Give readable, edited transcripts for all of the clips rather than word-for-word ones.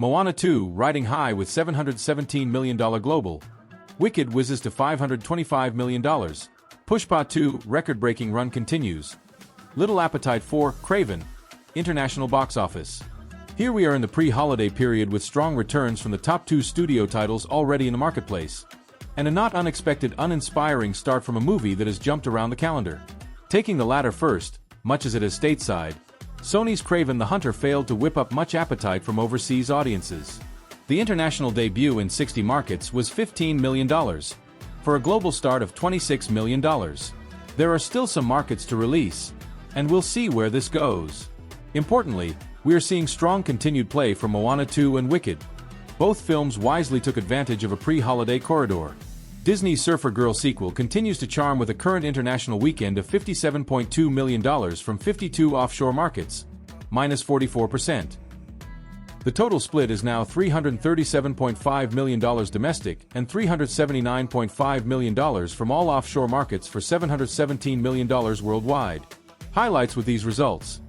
Moana 2 riding high with $717 million global. Wicked whizzes to $525 million. Pushpa 2 record-breaking run continues. Little appetite for Kraven. International box office. Here we are in the pre-holiday period with strong returns from the top two studio titles already in the marketplace. And a not unexpected uninspiring start from a movie that has jumped around the calendar. Taking the latter first, much as it is Stateside, Sony's Kraven the Hunter failed to whip up much appetite from overseas audiences. The international debut in 60 markets was $15 million, for a global start of $26 million. There are still some markets to release, and we'll see where this goes. Importantly, we are seeing strong continued play from Moana 2 and Wicked. Both films wisely took advantage of a pre-holiday corridor. Disney's Surfer Girl sequel continues to charm with a current international weekend of $57.2 million from 52 offshore markets, minus 44%. The total split is now $337.5 million domestic and $379.5 million from all offshore markets for $717 million worldwide. Highlights with these results.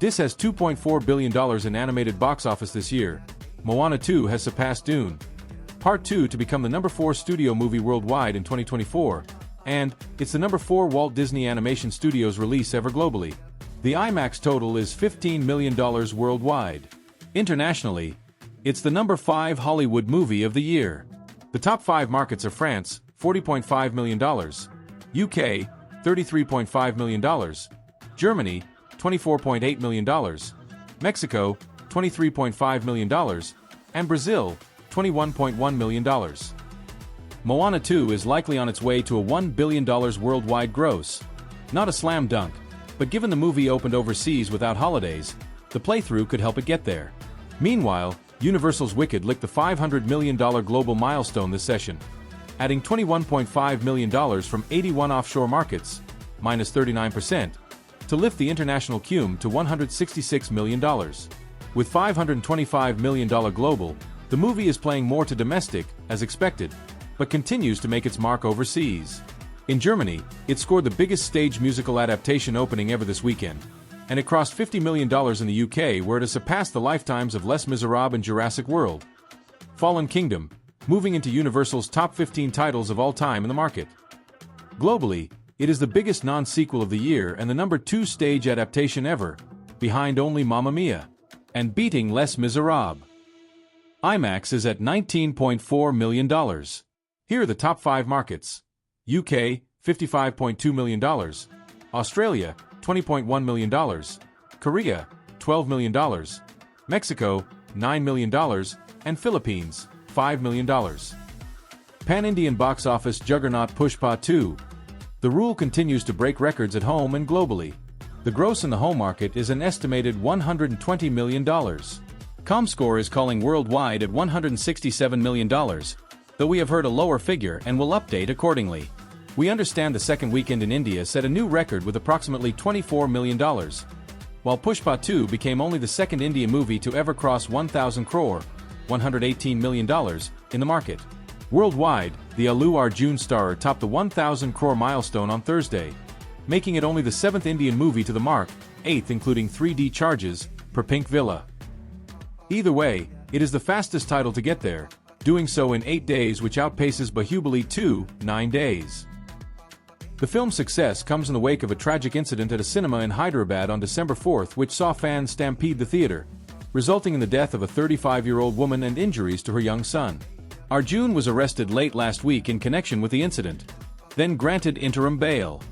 This has $2.4 billion in animated box office this year. Moana 2 has surpassed Dune. Part 2 to become the number 4 studio movie worldwide in 2024, and it's the number 4 Walt Disney Animation Studios release ever globally. The IMAX total is $15 million worldwide. Internationally, it's the number 5 Hollywood movie of the year. The top 5 markets are France, $40.5 million, UK, $33.5 million, Germany, $24.8 million, Mexico, $23.5 million, and Brazil, $21.1 million. Moana 2 is likely on its way to a $1 billion worldwide gross. Not a slam dunk, but given the movie opened overseas without holidays, the playthrough could help it get there. Meanwhile, Universal's Wicked licked the $500 million global milestone this session, adding $21.5 million from 81 offshore markets, minus 39%, to lift the international cum to $166 million. With $525 million global, the movie is playing more to domestic, as expected, but continues to make its mark overseas. In Germany, it scored the biggest stage musical adaptation opening ever this weekend, and it crossed $50 million in the UK, where it has surpassed the lifetimes of Les Miserables and Jurassic World. Fallen Kingdom, moving into Universal's top 15 titles of all time in the market. Globally, it is the biggest non-sequel of the year and the number 2 stage adaptation ever, behind only Mamma Mia, and beating Les Miserables. IMAX is at $19.4 million. Here are the top 5 markets. UK, $55.2 million. Australia, $20.1 million. Korea, $12 million. Mexico, $9 million. And Philippines, $5 million. Pan-Indian box office juggernaut Pushpa 2. The rule continues to break records at home and globally. The gross in the home market is an estimated $120 million. ComScore is calling worldwide at $167 million, though we have heard a lower figure and will update accordingly. We understand the second weekend in India set a new record with approximately $24 million, while Pushpa 2 became only the second Indian movie to ever cross 1,000 crore, $118 million, in the market. Worldwide, the Allu Arjun star topped the 1,000 crore milestone on Thursday, making it only the 7th Indian movie to the mark, 8th including 3D charges, per Pink Villa. Either way, it is the fastest title to get there, doing so in 8 days, which outpaces Bahubali 2, 9 days. The film's success comes in the wake of a tragic incident at a cinema in Hyderabad on December 4th, which saw fans stampede the theater, resulting in the death of a 35-year-old woman and injuries to her young son. Arjun was arrested late last week in connection with the incident, then granted interim bail.